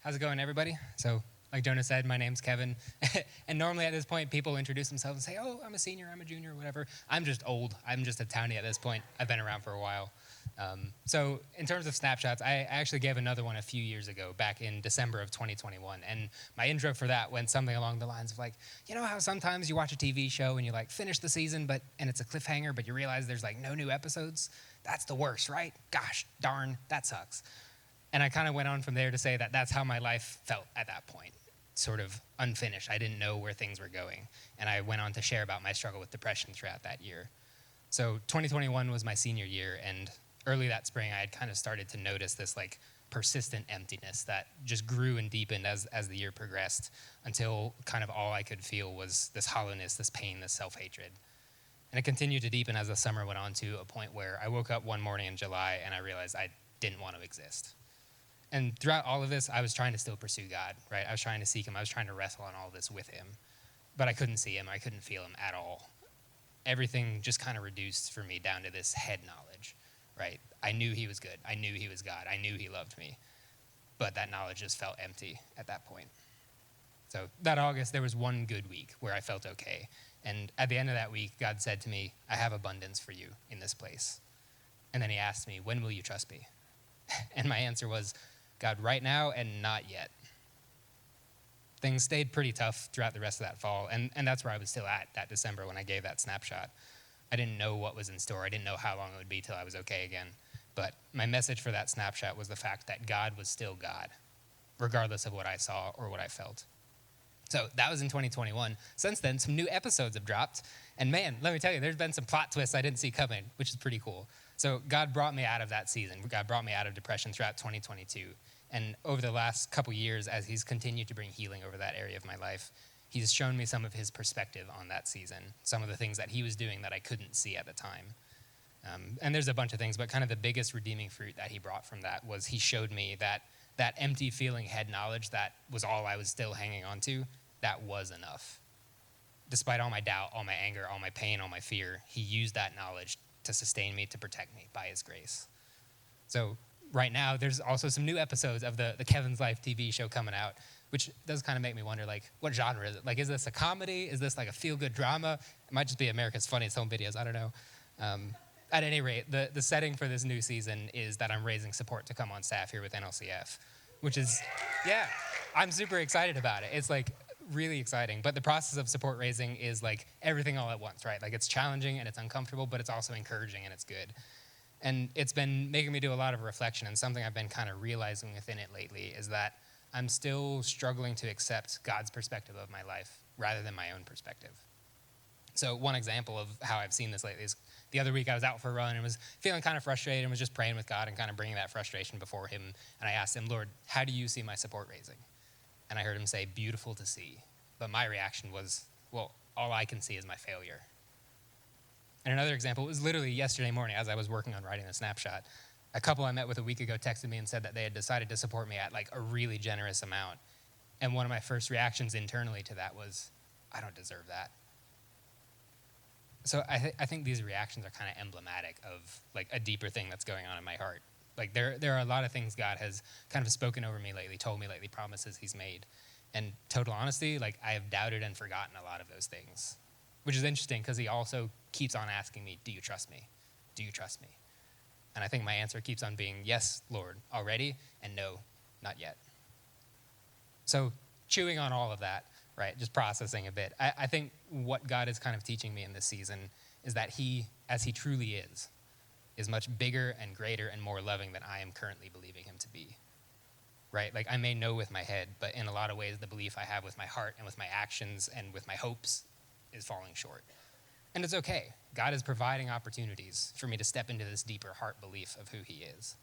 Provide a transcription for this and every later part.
How's it going, everybody? So, like Jonah said, my name's Kevin. And normally at this point, people introduce themselves and say, oh, I'm a senior, I'm a junior, whatever. I'm just old. I'm just a townie at this point. I've been around for a while. So in terms of snapshots, I actually gave another one a few years ago, back in December of 2021. And my intro for that went something along the lines of like, you know how sometimes you watch a TV show and you like finish the season, and it's a cliffhanger, but you realize there's like no new episodes? That's the worst, right? Gosh, darn, that sucks. And I kind of went on from there to say that that's how my life felt at that point, sort of unfinished. I didn't know where things were going. And I went on to share about my struggle with depression throughout that year. So 2021 was my senior year, and early that spring, I had kind of started to notice this like persistent emptiness that just grew and deepened as the year progressed, until kind of all I could feel was this hollowness, this pain, this self-hatred. And it continued to deepen as the summer went on, to a point where I woke up one morning in July and I realized I didn't want to exist. And throughout all of this, I was trying to still pursue God, right? I was trying to seek him. I was trying to wrestle on all this with him. But I couldn't see him. I couldn't feel him at all. Everything just kind of reduced for me down to this head knowledge, right? I knew he was good. I knew he was God. I knew he loved me. But that knowledge just felt empty at that point. So that August, there was one good week where I felt okay. And at the end of that week, God said to me, I have abundance for you in this place. And then he asked me, when will you trust me? And my answer was, God, right now and not yet. Things stayed pretty tough throughout the rest of that fall, and that's where I was still at that December when I gave that snapshot. I didn't know what was in store. I didn't know how long it would be till I was okay again. But my message for that snapshot was the fact that God was still God, regardless of what I saw or what I felt. So that was in 2021. Since then, some new episodes have dropped. And man, let me tell you, there's been some plot twists I didn't see coming, which is pretty cool. So God brought me out of that season. God brought me out of depression throughout 2022. And over the last couple years, as he's continued to bring healing over that area of my life, he's shown me some of his perspective on that season, some of the things that he was doing that I couldn't see at the time. And there's a bunch of things, but kind of the biggest redeeming fruit that he brought from that was he showed me that that empty feeling head knowledge that was all I was still hanging on to, that was enough. Despite all my doubt, all my anger, all my pain, all my fear, he used that knowledge to sustain me, to protect me by his grace. So right now, there's also some new episodes of the Kevin's Life TV show coming out, which does kind of make me wonder, like, what genre is it? Like, is this a comedy? Is this like a feel-good drama? It might just be America's Funniest Home Videos. I don't know. At any rate, the setting for this new season is that I'm raising support to come on staff here with NLCF, which is, yeah, I'm super excited about it. It's like really exciting. But the process of support raising is like everything all at once, right? Like it's challenging and it's uncomfortable, but it's also encouraging and it's good. And it's been making me do a lot of reflection, and something I've been kind of realizing within it lately is that I'm still struggling to accept God's perspective of my life rather than my own perspective. So one example of how I've seen this lately is the other week I was out for a run and was feeling kind of frustrated and was just praying with God and kind of bringing that frustration before him. And I asked him, Lord, how do you see my support raising? And I heard him say, beautiful to see. But my reaction was, well, all I can see is my failure. And another example was literally yesterday morning as I was working on writing the snapshot. A couple I met with a week ago texted me and said that they had decided to support me at like a really generous amount. And one of my first reactions internally to that was, I don't deserve that. So I think these reactions are kind of emblematic of like a deeper thing that's going on in my heart. Like there are a lot of things God has kind of spoken over me lately, told me lately, promises he's made. And total honesty, like I have doubted and forgotten a lot of those things, which is interesting because he also keeps on asking me, do you trust me? Do you trust me? And I think my answer keeps on being, yes, Lord, already, and no, not yet. So chewing on all of that, right, just processing a bit, I think what God is kind of teaching me in this season is that he, as he truly is much bigger and greater and more loving than I am currently believing him to be, right? Like I may know with my head, but in a lot of ways, the belief I have with my heart and with my actions and with my hopes is falling short. And it's okay. God is providing opportunities for me to step into this deeper heart belief of who he is,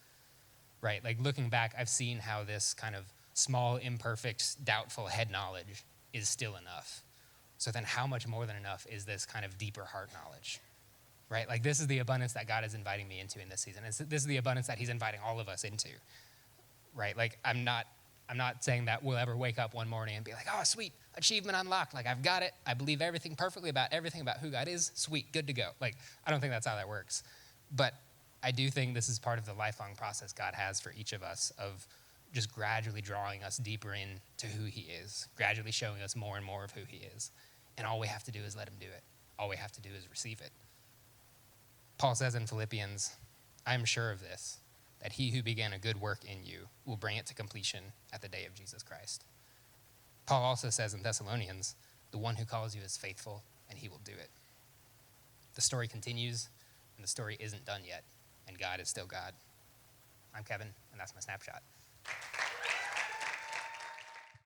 right? Like looking back, I've seen how this kind of small, imperfect, doubtful head knowledge is still enough. So then how much more than enough is this kind of deeper heart knowledge, right? Like this is the abundance that God is inviting me into in this season. This is the abundance that he's inviting all of us into, right? Like I'm not saying that we'll ever wake up one morning and be like, oh, sweet, achievement unlocked. Like I've got it. I believe everything perfectly about everything about who God is. Sweet, good to go. Like I don't think that's how that works. But I do think this is part of the lifelong process God has for each of us of just gradually drawing us deeper into who he is, gradually showing us more and more of who he is. And all we have to do is let him do it. All we have to do is receive it. Paul says in Philippians, I am sure of this, that he who began a good work in you will bring it to completion at the day of Jesus Christ. Paul also says in Thessalonians, the one who calls you is faithful, and he will do it. The story continues, and the story isn't done yet, and God is still God. I'm Kevin, and that's my snapshot.